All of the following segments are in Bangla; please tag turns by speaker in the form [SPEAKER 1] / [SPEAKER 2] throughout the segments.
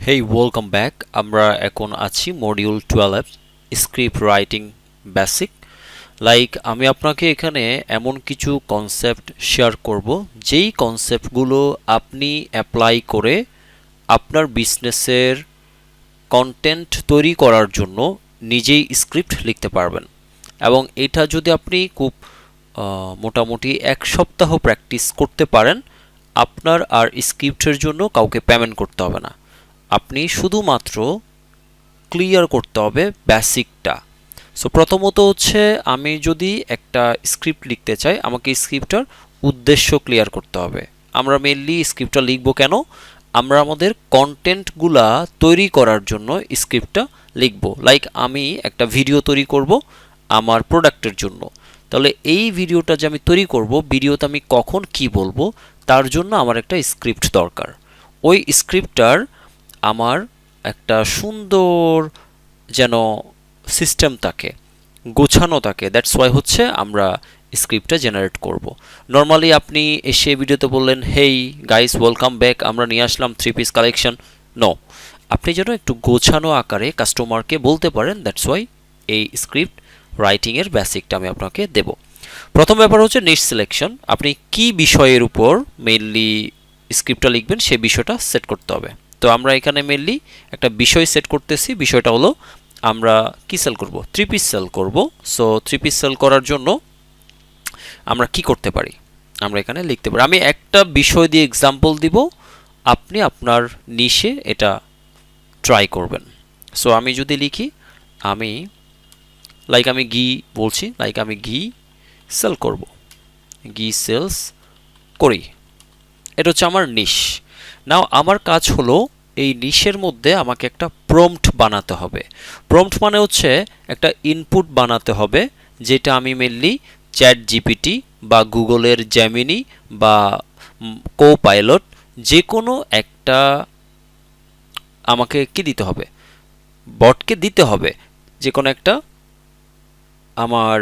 [SPEAKER 1] Hey, welcome back. আমরা এখন আছি মডিউল 12 স্ক্রিপ্ট রাইটিং বেসিক। আমি আপনাকে এখানে এমন কিছু কনসেপ্ট শেয়ার করব যেই কনসেপ্টগুলো আপনি অ্যাপ্লাই করে আপনার বিজনেসের কন্টেন্ট তৈরি করার জন্য নিজেই স্ক্রিপ্ট লিখতে পারবেন। এবং এটা যদি আপনি খুব মোটামুটি এক সপ্তাহ প্র্যাকটিস করতে পারেন, আপনার আর স্ক্রিপ্টের জন্য কাউকে পেমেন্ট করতে হবে না। আপনি শুধুমাত্র ক্লিয়ার করতে হবে বেসিকটা। সো প্রথমত হচ্ছে, আমি যদি একটা স্ক্রিপ্ট লিখতে চাই, আমাকে স্ক্রিপ্টটার উদ্দেশ্য ক্লিয়ার করতে হবে। আমরা মেইনলি স্ক্রিপ্টটা লিখব কেন? আমরা আমাদের কন্টেন্টগুলা তৈরি করার জন্য স্ক্রিপ্টটা লিখব। আমি একটা ভিডিও তৈরি করব আমার প্রোডাক্টের জন্য। তাহলে এই ভিডিওটা যে আমি তৈরি করব, ভিডিওতে আমি কখন কি বলবো, তার জন্য আমার একটা স্ক্রিপ্ট দরকার। ওই স্ক্রিপ্টটার আমার একটা সুন্দর যেন সিস্টেম থাকে, গোছানো থাকে। দ্যাটস ওয়াই হচ্ছে আমরা স্ক্রিপ্টটা জেনারেট করব। নর্মালি আপনি এসে ভিডিওতে বললেন, হেই গাইস ওয়েলকাম ব্যাক, আমরা নিয়ে আসলাম 3 পিস কালেকশন। নো, আপনি যেন একটু গোছানো আকারে কাস্টমারকে বলতে পারেন। দ্যাটস ওয়াই এই স্ক্রিপ্ট রাইটিংয়ের বেসিকটা আমি আপনাকে দেব। প্রথম ব্যাপার হচ্ছে নিশ সিলেকশন। আপনি কি বিষয়ের উপর মেইনলি স্ক্রিপ্টটা লিখবেন সেই বিষয়টা সেট করতে হবে। তো আমরা এখানে মেইনলি একটা বিষয় সেট করতেছি। বিষয়টা হলো আমরা কি সেল করব, 3 পিস সেল করব। সো 3 পিস সেল করার জন্য আমরা কি করতে পারি, আমরা এখানে লিখতে পারি। আমি একটা বিষয় দিয়ে এক্সাম্পল দিব, আপনি আপনার নিশে এটা ট্রাই করবেন। সো আমি যদি লিখি, আমি আমি ঘি বলছি, আমি ঘি সেল করব, ঘি সেলস করি। এটা হচ্ছে আমার নিশ। নাও আমার কাজ হলো এই নিশের মধ্যে আমাকে একটা প্রম্পট বানাতে হবে। প্রম্পট মানে হচ্ছে একটা ইনপুট বানাতে হবে, যেটা আমি মেনলি চ্যাট জিপিটি বা গুগলের জেমিনি বা কোপাইলট যে কোনো একটা আমাকে কি দিতে হবে, বটকে দিতে হবে। যে কোনো একটা আমার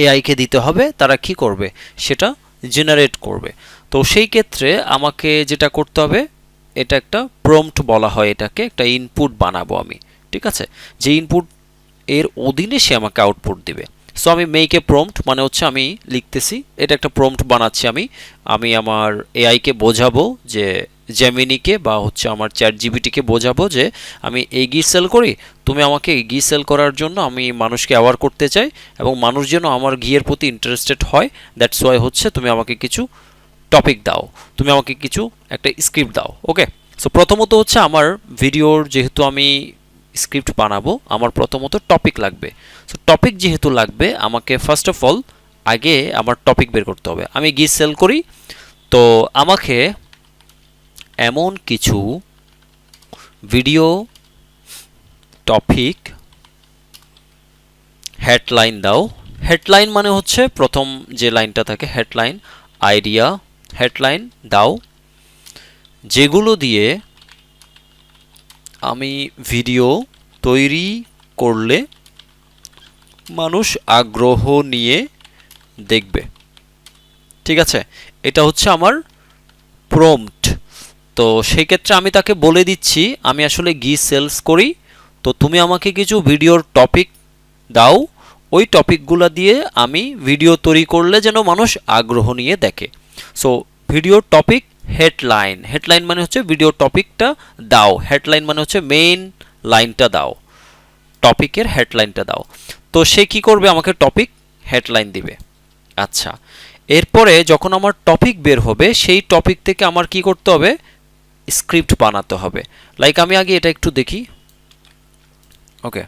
[SPEAKER 1] এআইকে দিতে হবে, তারা কি করবে, সেটা জেনারেট করবে। তো সেই ক্ষেত্রে আমাকে যেটা করতে হবে, এটা একটা প্রম্পট বলা হয়, এটাকে একটা ইনপুট বানাবো আমি। ঠিক আছে, যে ইনপুট এর অধীনে সে আমাকে আউটপুট দিবে। সো আমি মেক এ প্রম্পট মানে হচ্ছে আমি লিখতেছি, এটা একটা প্রম্পট বানাচ্ছি আমি। আমি আমার এআইকে বোঝাবো, যে জেমিনিকে বা হচ্ছে আমার চ্যাট জিপিটিকে বোঝাবো যে আমি এই ঘি সেল করি, তুমি আমাকে এই ঘি সেল করার জন্য আমি মানুষকে অ্যাওয়ার করতে চাই এবং মানুষ যেন আমার ঘিয়ের প্রতি ইন্টারেস্টেড হয়। দ্যাটস ওয়াই হচ্ছে তুমি আমাকে কিছু টপিক দাও, তুমি আমাকে কিছু একটা স্ক্রিপ্ট দাও। ওকে, সো প্রথমত হচ্ছে আমার ভিডিওর যেহেতু আমি স্ক্রিপ্ট বানাবো, আমার প্রথমত টপিক লাগবে। সো টপিক যেহেতু লাগবে, আমাকে ফার্স্ট অফ অল আগে আমার টপিক বের করতে হবে। আমি ঘি সেল করি, তো আমাকে এমন কিছু ভিডিও টপিক হেডলাইন দাও। হেডলাইন মানে হচ্ছে প্রথম যে লাইনটা থাকে, হেডলাইন আইডিয়া হেডলাইন দাও, যেগুলো দিয়ে আমি ভিডিও তৈরি করলে মানুষ আগ্রহ নিয়ে দেখবে। ঠিক আছে, এটা হচ্ছে আমার প্রম্পট। তো সেই ক্ষেত্রে আমি তাকে বলে দিচ্ছি আমি আসলে ঘি সেলস করি, তো তুমি আমাকে কিছু ভিডিওর টপিক দাও, ওই টপিকগুলো দিয়ে আমি ভিডিও তৈরি করলে যেন মানুষ আগ্রহ নিয়ে দেখে। সো ভিডিওর টপিক হেডলাইন, হেডলাইন মানে হচ্ছে ভিডিও টপিকটা দাও, হেডলাইন মানে হচ্ছে মেইন লাইনটা দাও, টপিকের হেডলাইনটা দাও। তো সে কি করবে, আমাকে টপিক হেডলাইন দিবে। আচ্ছা, এরপরে যখন আমার টপিক বের হবে, সেই টপিক থেকে আমার কি করতে হবে, স্ক্রিপ্ট বানাতে হবে। আমি আগে এটা একটু দেখি। ওকে,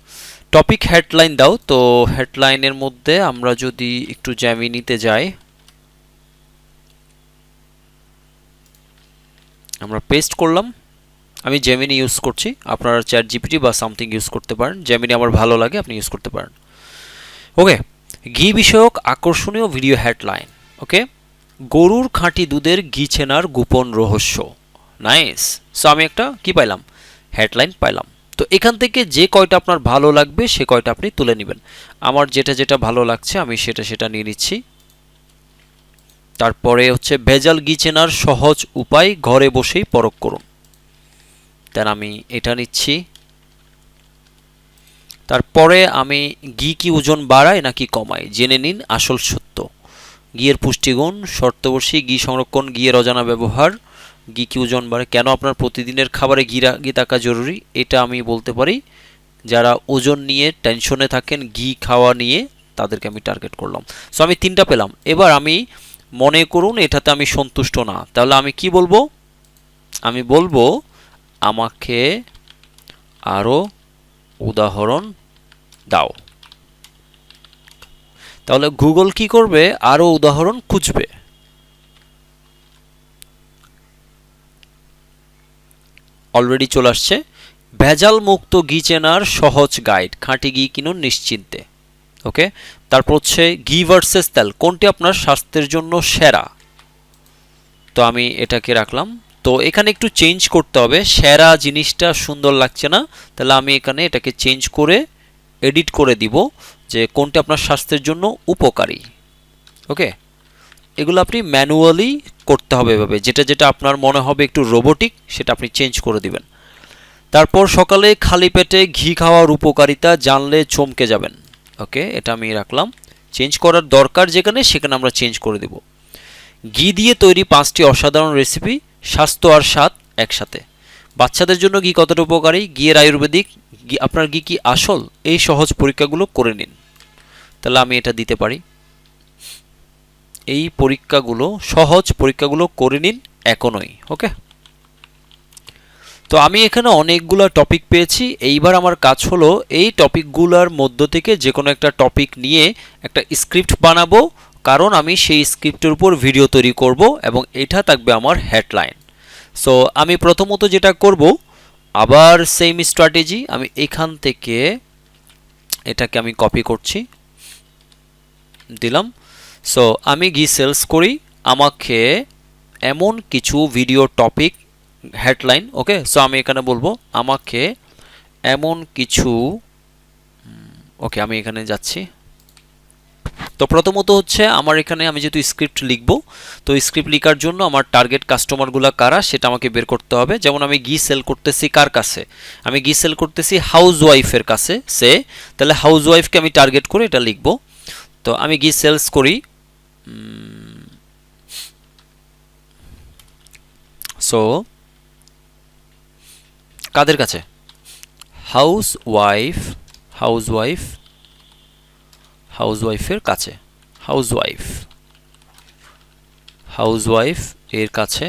[SPEAKER 1] টপিক হেডলাইন দাও। তো হেডলাইনের মধ্যে আমরা যদি একটু জেমিনিতে যাই, আমরা পেস্ট করলাম। আমি জেমিনি ইউজ করছি, আপনারা চ্যাট জিপিটি বা সামথিং ইউজ করতে পারেন। জেমিনি আমার ভালো লাগে, আপনি ইউজ করতে পারেন। ওকে, ঘি বিষয়ক আকর্ষণীয় ভিডিও হেডলাইন। ওকে, গরুর খাঁটি দুধের ঘি ছেনার গোপন রহস্য। নাইস। সো আমি একটা কি পাইলাম, হেডলাইন পাইলাম। তো এখান থেকে যে কয়টা আপনার ভালো লাগবে সে কয়টা আপনি তুলে নেবেন। আমার যেটা যেটা ভালো লাগছে আমি সেটা সেটা নিয়ে নিচ্ছি। তারপরে হচ্ছে ভেজাল ঘি চেনার সহজ উপায় ঘরে বসেই পরখ করুন। দেন আমি এটা নিচ্ছি। তারপরে আমি ঘি কি ওজন বাড়ায় নাকি কমায় জেনে নিন আসল সত্য। ঘিয়ের পুষ্টিগুণ, শর্তবর্ষী, ঘি সংরক্ষণ, ঘিয়ের অজানা ব্যবহার, ঘি কি ওজন বাড়ে, কেন আপনার প্রতিদিনের খাবারে ঘি থাকা জরুরি। এটা আমি বলতে পারি যারা ওজন নিয়ে টেনশনে থাকেন ঘি খাওয়া নিয়ে তাদেরকে আমি টার্গেট করলাম। সো আমি 3টা পেলাম। এবার আমি মনে করুন এটাতে আমি সন্তুষ্ট না, তাহলে আমি কি বলবো? আমি বলবো আমাকে আরও উদাহরণ দাও। তাহলে গুগল কি করবে? আরও উদাহরণ খুঁজবে। অলরেডি চলে আসছে ভেজাল মুক্ত ঘি চেনার সহজ গাইড, খাঁটি ঘি কিনুন নিশ্চিন্তে। ওকে, তারপর হচ্ছে ঘি ভার্সেস তেল, কোনটি আপনার স্বাস্থ্যের জন্য সেরা। তো আমি এটাকে রাখলাম। তো এখানে একটু চেঞ্জ করতে হবে, সেরা জিনিসটা সুন্দর লাগছে না, তাহলে আমি এখানে এটাকে চেঞ্জ করে এডিট করে দিব যে কোনটা আপনার স্বাস্থ্যের জন্য উপকারী। ওকে, এগুলো আপনি ম্যানুয়ালি করতে হবে এভাবে, যেটা যেটা আপনার মনে হবে একটু রোবোটিক সেটা আপনি চেঞ্জ করে দিবেন। তারপর সকালে খালি পেটে ঘি খাওয়ার উপকারিতা জানলে চমকে যাবেন। ওকে, এটা আমি রাখলাম। চেঞ্জ করার দরকার যেখানে সেখানে আমরা চেঞ্জ করে দেব। ঘি দিয়ে তৈরি 5টি অসাধারণ রেসিপি, স্বাস্থ্য আর স্বাদ একসাথে। বাচ্চাদের জন্য ঘি কতটা উপকারী, ঘিয়ের আয়ুর্বেদিক, আপনার ঘি কি আসল, এই সহজ পরীক্ষাগুলো করে নিন। তাহলে আমি এটা দিতে পারি, এই পরীক্ষাগুলো, সহজ পরীক্ষাগুলো করে নিন এখনই। ওকে, তো আমি এখানে অনেকগুলো টপিক পেয়েছি। এইবার আমার কাজ হলো এই টপিকগুলোর মধ্য থেকে যে কোনো একটা টপিক নিয়ে একটা স্ক্রিপ্ট বানাবো, কারণ আমি সেই স্ক্রিপ্টের উপর ভিডিও তৈরি করব এবং এটা থাকবে আমার হেডলাইন। সো আমি প্রথমত যেটা করব, আবার সেম স্ট্র্যাটেজি, আমি এখান থেকে এটাকে আমি কপি করছি, দিলাম। সো আমি ঘি সেলস করি, আমাকে এমন কিছু ভিডিও টপিক হেডলাইন। ওকে, সো আমি এখানে বলবো আমাকে এমন কিছু। ওকে, আমি এখানে যাচ্ছি। তো প্রথমত হচ্ছে আমার এখানে আমি যেহেতু স্ক্রিপ্ট লিখব, তো স্ক্রিপ্ট লেখার জন্য আমার টার্গেট কাস্টমারগুলো কারা সেটা আমাকে বের করতে হবে। যেমন আমি ঘি সেল করতেছি কার কাছে? আমি ঘি সেল করতেছি হাউস ওয়াইফের কাছে, তাহলে হাউস ওয়াইফকে আমি টার্গেট করে এটা লিখব। তো আমি ঘি সেলস করি, সো কাদের কাছে? হাউসওয়াইফের কাছে, হাউসওয়াইফ এর কাছে।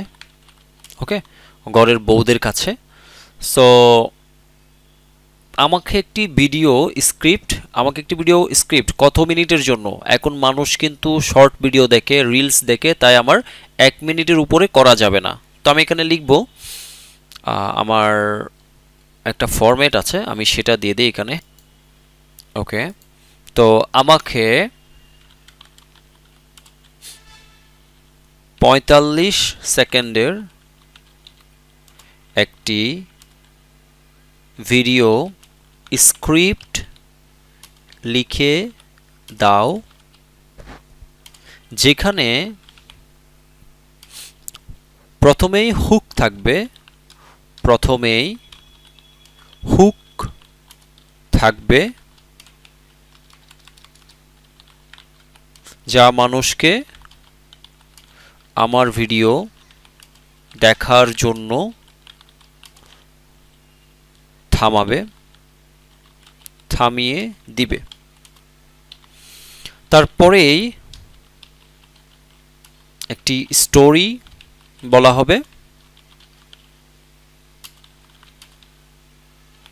[SPEAKER 1] ওকে, ঘরের বউদের কাছে। সো আমাকে একটি ভিডিও স্ক্রিপ্ট কত মিনিটের জন্য? এখন মানুষ কিন্তু শর্ট ভিডিও দেখে, রিলস দেখে, তাই আমার 1 মিনিটের উপরে করা যাবে না। তো আমি এখানে লিখব, আমার একটা ফরম্যাট আছে, আমি সেটা দিয়ে দিই এখানে। ওকে, তো আমাকে 45 সেকেন্ডের একটি ভিডিও স্ক্রিপ্ট লিখে দাও, যেখানে প্রথমেই হুক থাকবে, যা মানুষকে আমার ভিডিও দেখার জন্য থামিয়ে দিবে। তারপরেই একটি স্টোরি বলা হবে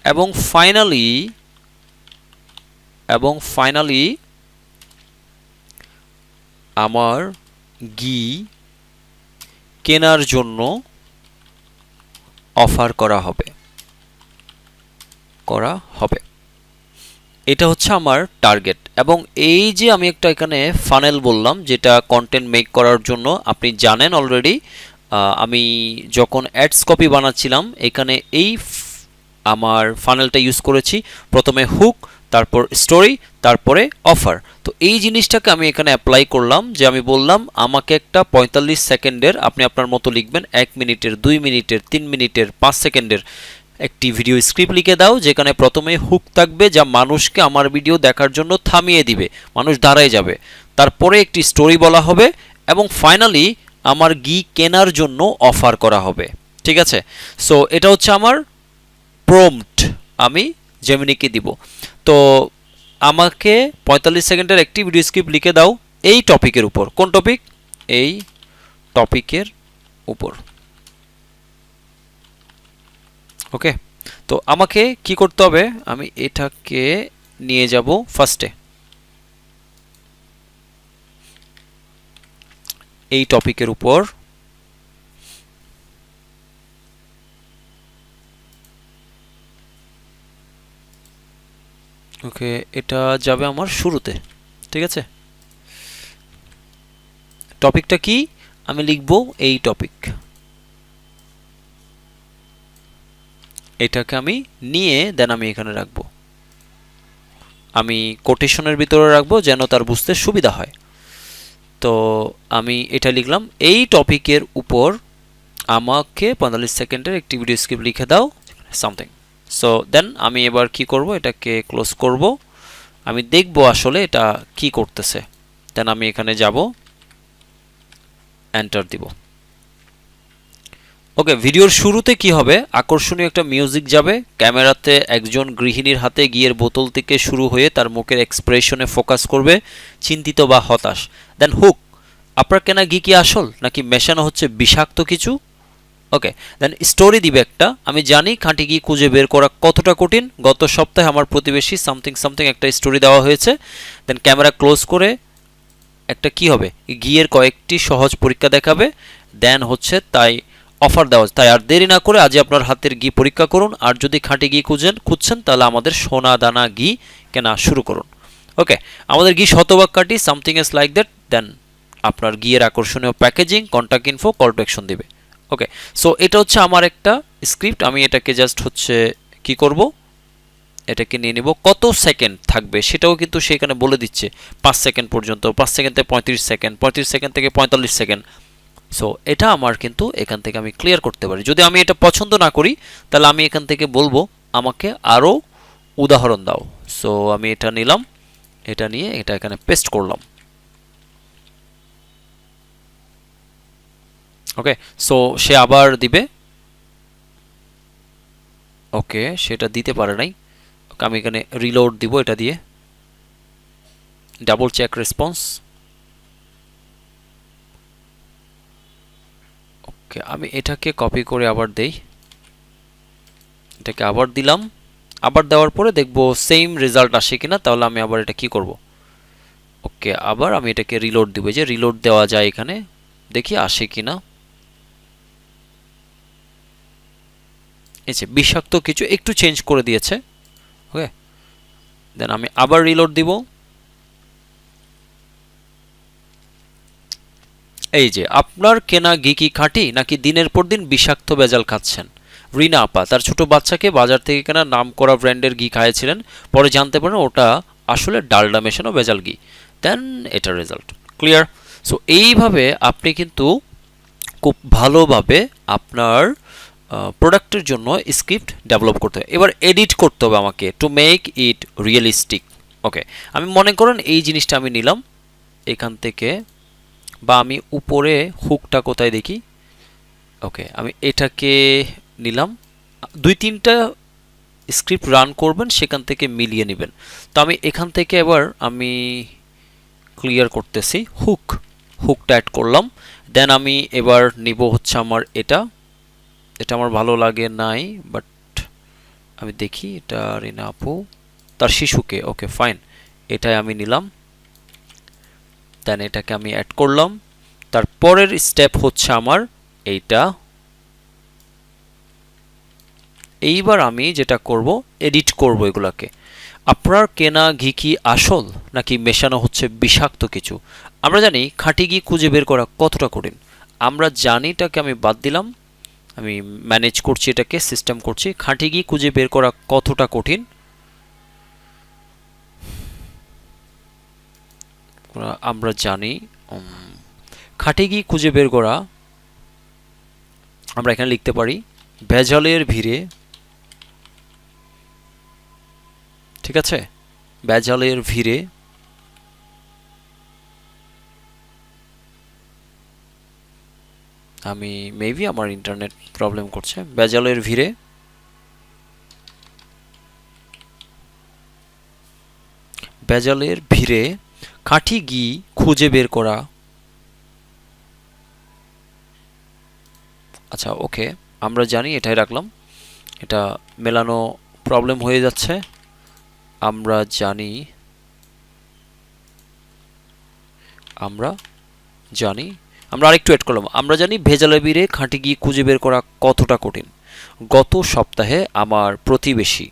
[SPEAKER 1] এবং ফাইনালি আমার ঘি কেনার জন্য অফার করা হবে। এটা হচ্ছে আমার টার্গেট। এবং এই যে আমি একটা এখানে ফানেল বললাম, যেটা কন্টেন্ট মেক করার জন্য, আপনি জানেন অলরেডি আমি যখন অ্যাডস কপি বানাচ্ছিলাম এখানে এই আমার ফানেলটা ইউজ করেছি। প্রথমে হুক, তারপর স্টোরি, তারপরে অফার। তো এই জিনিসটাকে আমি এখানে অ্যাপ্লাই করলাম, যে আমি বললাম আমাকে একটা 45 সেকেন্ডের, আপনি আপনার মতো লিখবেন, 1 মিনিটের, 2 মিনিটের, 3 মিনিটের, 5 সেকেন্ডের একটি ভিডিও স্ক্রিপ্ট লিখে দাও যেখানে প্রথমে হুক থাকবে যা মানুষকে আমার ভিডিও দেখার জন্য থামিয়ে দিবে, মানুষ দাঁড়ায় যাবে। তারপরে একটি স্টোরি বলা হবে এবং ফাইনালি আমার ঘি কেনার জন্য অফার করা হবে। ঠিক আছে, সো এটা হচ্ছে আমার প্রম্পট, আমি জেমিনিকে দিব। তো আমাকে 45 সেকেন্ডের একটি ভিডিও স্ক্রিপ্ট লিখে দাও এই টপিকের উপর। কোন টপিক? এই টপিকের উপর। ওকে, তো আমাকে কি করতে হবে, আমি এটাকে নিয়ে যাব ফার্স্টে এই টপিকের উপর। ওকে, এটা যাবে আমার শুরুতে। ঠিক আছে, টপিকটা কি? আমি লিখব এই টপিক। এটাকে আমি নিয়ে দেন আমি এখানে রাখবো, আমি কোটেশনের ভিতরে রাখবো যেন তার বুঝতে সুবিধা হয়। তো আমি এটা লিখলাম এই টপিকের উপর আমাকে 45 সেকেন্ডের একটি ভিডিও স্ক্রিপ্ট লিখে দাও সামথিং। সো দেন আমি এবার কি করব, এটাকে ক্লোজ করব, আমি দেখব আসলে এটা কি করতেছে। দেন আমি এখানে যাব, এন্টার দিব। ওকে, ভিডিওর শুরুতে কি হবে, আকর্ষণীয় একটা মিউজিক যাবে, ক্যামেরাতে একজন গৃহিণীর হাতে ঘিয়ের বোতল থেকে শুরু হয়ে তার মুখের এক্সপ্রেশনে ফোকাস করবে, চিন্তিত বা হতাশ। দেন হুক, আপনার কেনা ঘি কি আসল নাকি মেশানো হচ্ছে বিষাক্ত কিছু। ওকে, দেন স্টোরি দিবে একটা, আমি জানি খাঁটি ঘি খুঁজে বের করা কতটা কঠিন, গত সপ্তাহে আমার প্রতিবেশী সামথিং সামথিং একটা স্টোরি দেওয়া হয়েছে। দেন ক্যামেরা ক্লোজ করে একটা কি হবে, ঘিয়ের কয়েকটি সহজ পরীক্ষা দেখাবে। দেন হচ্ছে তাই অফার দেওয়া, তাই আর দেরি না করে আজই আপনার হাতের ঘি পরীক্ষা করুন, আর যদি খাঁটি ঘি খুঁজছেন তাহলে আমাদের সোনা দানা ঘি কেনা শুরু করুন। ওকে, আমাদের ঘি শতভাগ খাঁটি, সামথিং ইজ লাইক দ্যাট। দেন আপনার ঘিয়ের আকর্ষণীয় packaging, contact info, call to action দিবে। ওকে, সো এটা হচ্ছে আমার একটা স্ক্রিপ্ট। আমি এটাকে জাস্ট হচ্ছে কি করব, এটাকে নিয়ে নিব, কত সেকেন্ড থাকবে সেটাও কিন্তু সেখানে বলে দিচ্ছে, 5 সেকেন্ড পর্যন্ত, 5 সেকেন্ড থেকে 35 সেকেন্ড, 35 সেকেন্ড থেকে 45 সেকেন্ড। সো এটা আমার কিন্তু এখান থেকে আমি ক্লিয়ার করতে পারি। যদি আমি এটা পছন্দ না করি তাহলে আমি এখান থেকে বলবো আমাকে আরও উদাহরণ দাও। সো আমি এটা নিলাম, এটা নিয়ে এটা এখানে পেস্ট করলাম। ওকে, সো সে আবার দিবে। ওকে, সেটা দিতে পারে নাই, আমি এখানে রিলোড দিব এটা দিয়ে, ডাবল চেক রেসপন্স। ওকে, আমি এটাকে কপি করে আবার দেই, এটাকে আবার দিলাম, আবার দেওয়ার পরে দেখব সেম রেজাল্ট আসে কিনা, তাহলে আমি আবার এটা কি করব। ওকে, আবার আমি এটাকে রিলোড দিব, যে রিলোড দেওয়া যায় এখানে, দেখি আসে কিনা। এই যে বিষাক্ত কিছু একটু চেঞ্জ করে দিয়েছে। ওকে, দেন আমি আবার রিলোড দিব। এই যে আপনার কেনা ঘি কি খাঁটি নাকি দিনের পর দিন বিষাক্ত ভেজাল খাচ্ছেন। রিনা আপা তার ছোট বাচ্চাকে বাজার থেকে কেনা নাম করা ব্র্যান্ডের ঘি খাইয়েছিলেন, পরে জানতে পারেন ওটা আসলে ডালডা মেশানো ভেজাল ঘি। দেন এটা রেজাল্ট ক্লিয়ার। সো এইভাবে আপনি কিন্তু খুব ভালোভাবে আপনার প্রোডাক্টের জন্য স্ক্রিপ্ট ডেভেলপ করতে হবে। এবার এডিট করতে হবে আমাকে, টু মেক ইট রিয়েলিস্টিক। ওকে, আমি মনে করেন এই জিনিসটা আমি নিলাম এখান থেকে, বা আমি উপরে হুকটা কোথায় দেখি। ওকে, আমি এটাকে নিলাম, 2-3টা স্ক্রিপ্ট রান করবেন, সেখান থেকে মিলিয়ে নেবেন। তো আমি এখান থেকে এবার আমি ক্লিয়ার করতেছি, হুকটা অ্যাড করলাম। দেন আমি এবার নিব হচ্ছে আমার এটা আমার ভালো লাগে নাই, বাট আমি দেখি এটা রিনা আপু তার শিশুকে। ওকে ফাইন, এটাই আমি নিলাম। দেন এটাকে আমি অ্যাড করলাম। তারপরের স্টেপ হচ্ছে আমার এইটা। এইবার আমি যেটা করব, এডিট করব এগুলাকে। আপনার কেনা ঘি কি আসল নাকি মেশানো হচ্ছে বিষাক্ত কিছু। আমরা জানি খাঁটি ঘি খুঁজে বের করা কতটা কঠিন, আমরা জানি, এটাকে আমি বাদ দিলাম, আমি ম্যানেজ করছি, এটাকে সিস্টেম করছি। খাঁটি ঘি খুঁজে বের করা কতটা কঠিন আমরা জানি। খাঁটি ঘি খুঁজে বের করা, আমরা এখানে লিখতে পারি ভেজালের ভিড়ে ঠিক আছে, ভেজালের ভিড়ে আমি মেবি আমার ইন্টারনেট প্রবলেম করছে। ভেজালের ভিড়ে খাঁটি ঘি খুঁজে বের করা। আচ্ছা ওকে, আমরা জানি, এটাই রাখলাম। এটা মেলানো প্রবলেম হয়ে যাচ্ছে, আমরা জানি আমরা আরেকটু এড করলাম। আমরা জানি ভেজালের ভিড়ে খাঁটি ঘি খুঁজে বের করা কতটা কঠিন। গত সপ্তাহে আমার প্রতিবেশী,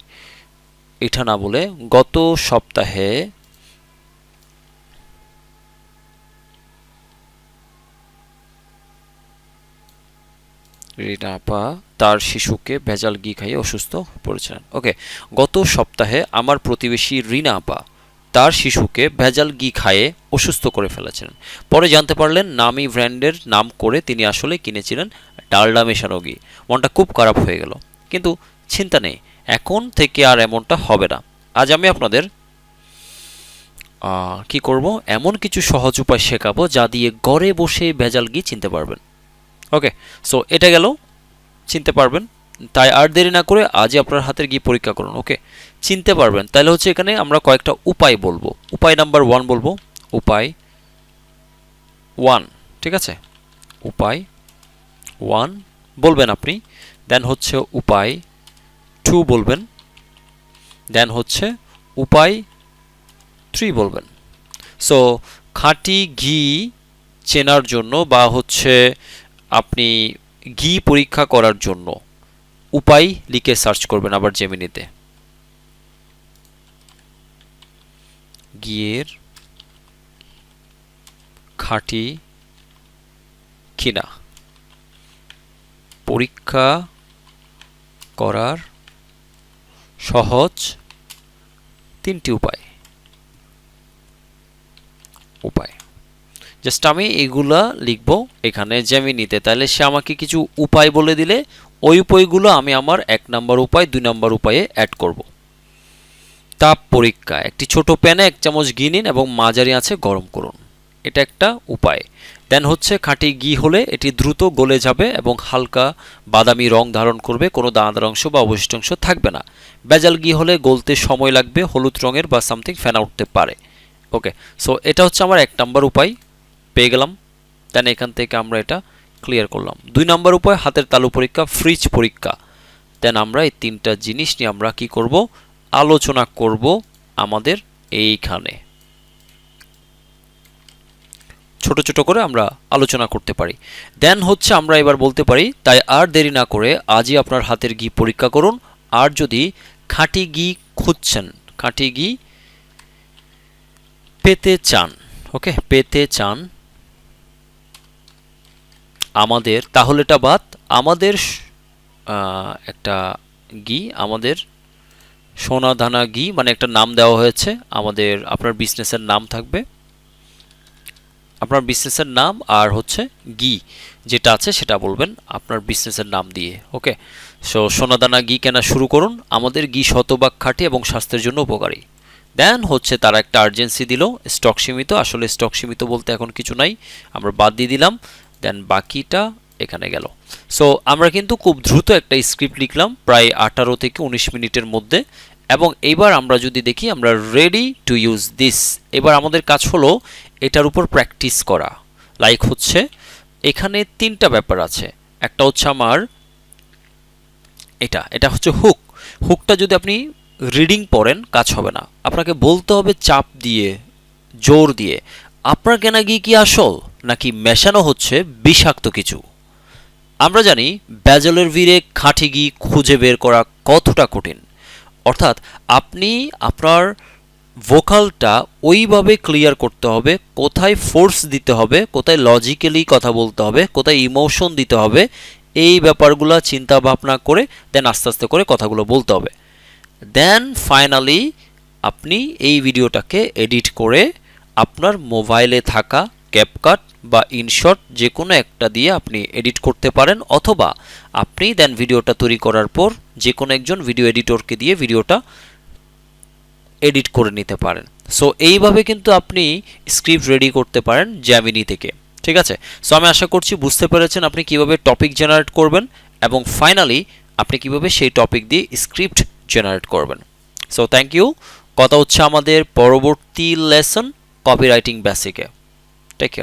[SPEAKER 1] এটা না বলে গত সপ্তাহে রিনা আপা তার শিশুকে ভেজাল ঘি খাইয়ে অসুস্থ পড়েছিলেন। ওকে, গত সপ্তাহে আমার প্রতিবেশী রিনা আপা তার শিশুকে ভেজাল ঘি খাইয়ে অসুস্থ করে ফেলেছিলেন। পরে জানতে পারলেন নামি ব্র্যান্ডের নাম করে তিনি আসলে কিনেছিলেন ডালডা মেশানো ঘি। মনটা খুব খারাপ হয়ে গেল, কিন্তু চিন্তা নেই, এখন থেকে আর এমনটা হবে না। আজ আমি আপনাদের কি করব, এমন কিছু সহজ উপায় শেখাবো যা দিয়ে ঘরে বসে ভেজাল ঘি চিনতে পারবেন। ওকে, সো এটা গেল, চিনতে পারবেন। তাই আর দেরি না করে আজই আপনার হাতের ঘি পরীক্ষা করুন। ওকে, চিনতে পারবেন তাহলে হচ্ছে এখানে আমরা কয়েকটা উপায় বলবো। উপায় নাম্বার 1 বলবো, উপায় 1, ঠিক আছে, উপায় 1 বলবেন আপনি, দেন হচ্ছে উপায় 2 বলবেন, দেন হচ্ছে উপায় 3 বলবেন। সো খাঁটি ঘি চেনার জন্য বা হচ্ছে আপনি ঘি পরীক্ষা করার জন্য উপায় লিখে সার্চ করবেন আবার জেমিনিতে। ঘিয়ের খাঁটি কিনা পরীক্ষা করার সহজ 3টি উপায়। জাস্ট আমি এগুলা লিখব এখানে জেমিনিতে, তাহলে সে আমাকে কিছু উপায় বলে দিলে ওই উপায়গুলো আমি আমার 1 নম্বর উপায় 2 নম্বর উপায়ে অ্যাড করব। তাপ পরীক্ষা, একটি ছোট প্যানে 1 চামচ ঘি নিন এবং মাঝারি আঁচে গরম করুন, এটা একটা উপায়। দেন হচ্ছে খাঁটি ঘি হলে এটি দ্রুত গলে যাবে এবং হালকা বাদামি রং ধারণ করবে, কোনো দানাদার অংশ বা অবশিষ্ট অংশ থাকবে না। ভেজাল ঘি হলে গলতে সময় লাগবে, হলুদ রঙের বা সামথিং ফেনা উঠতে পারে। ওকে, সো এটা হচ্ছে আমার 1 নম্বর উপায়, পেয়ে গেলাম। দেন এখান থেকে আমরা এটা ক্লিয়ার করলাম। 2 নম্বর উপায় হাতের তালু পরীক্ষা, ফ্রিজ পরীক্ষা। দেন আমরা এই 3টা জিনিস নিয়ে আমরা কি করব, আলোচনা করব আমাদের এইখানে। ছোট ছোট করে আমরা আলোচনা করতে পারি। দেন হচ্ছে আমরা এবার বলতে পারি, তাই আর দেরি না করে আজই আপনার হাতের ঘি পরীক্ষা করুন। আর যদি খাঁটি ঘি খুঁজছেন, খাঁটি ঘি পেতে চান, ওকে, পেতে চান আমাদের, তাহলে এটা বাদ, আমাদের একটা ঘি, আমাদের সোনাদানা ঘি, মানে একটা নাম দেওয়া হয়েছে আমাদের, আপনার বিজনেসের নাম থাকবে, আপনার বিজনেসের নাম আর হচ্ছে ঘি যেটা আছে সেটা বলবেন আপনার বিজনেসের নাম দিয়ে। ওকে, সো সোনাদানা ঘি কেনা শুরু করুন, আমাদের ঘি শতভাগ খাঁটি এবং স্বাস্থ্যের জন্য উপকারী। দেন হচ্ছে তারা একটা আর্জেন্সি দিল, স্টক সীমিত, আসলে স্টক সীমিত বলতে এখন কিছু নাই, আমরা বাদ দিয়ে দিলাম। দেন বাকিটা এখানে গেল। সো আমরা কিন্তু খুব দ্রুত একটা স্ক্রিপ্ট লিখলাম প্রায় 18 থেকে 19 মিনিটের মধ্যে, এবং এইবার আমরা যদি দেখি আমরা রেডি টু ইউজ দিস। এবার আমাদের কাজ হলো এটার উপর প্র্যাকটিস করা। লাইক হচ্ছে এখানে 3টা ব্যাপার আছে, একটা হচ্ছে আমার এটা হচ্ছে হুকটা যদি আপনি রিডিং পড়েন কাজ হবে না, আপনাকে বলতে হবে চাপ দিয়ে, জোর দিয়ে, আপনার কেনা ঘি কি আসল নাকি মেশানো হচ্ছে বিষাক্ত কিছু। আমরা জানি ভেজালের ভিড়ে খাঁটি ঘি খুঁজে বের করা কতটা কঠিন, অর্থাৎ আপনি আপনার ভোকালটা ওইভাবে ক্লিয়ার করতে হবে, কোথায় ফোর্স দিতে হবে, কোথায় লজিক্যালি কথা বলতে হবে, কোথায় ইমোশন দিতে হবে, এই ব্যাপারগুলো চিন্তা ভাবনা করে দেন আস্তে আস্তে করে কথাগুলো বলতে হবে। দেন ফাইনালি আপনি এই ভিডিওটাকে এডিট করে আপনার মোবাইলে থাকা ক্যাপকাট বা ইনশট যে কোনো একটা দিয়ে আপনি এডিট করতে পারেন, অথবা আপনি দেন ভিডিওটা তৈরি করার পর যে কোনো একজন ভিডিও এডিটরকে দিয়ে ভিডিওটা এডিট করে নিতে পারেন। সো এইভাবে কিন্তু আপনি স্ক্রিপ্ট রেডি করতে পারেন জ্যামিনি থেকে। ঠিক আছে, সো আমি আশা করছি বুঝতে পেরেছেন আপনি কিভাবে টপিক জেনারেট করবেন এবং ফাইনালি আপনি কিভাবে সেই টপিক দিয়ে স্ক্রিপ্ট জেনারেট করবেন। So thank you. কথা হচ্ছে আমাদের পরবর্তী লেসন কপিরাইটিং বেসিকে। Take care.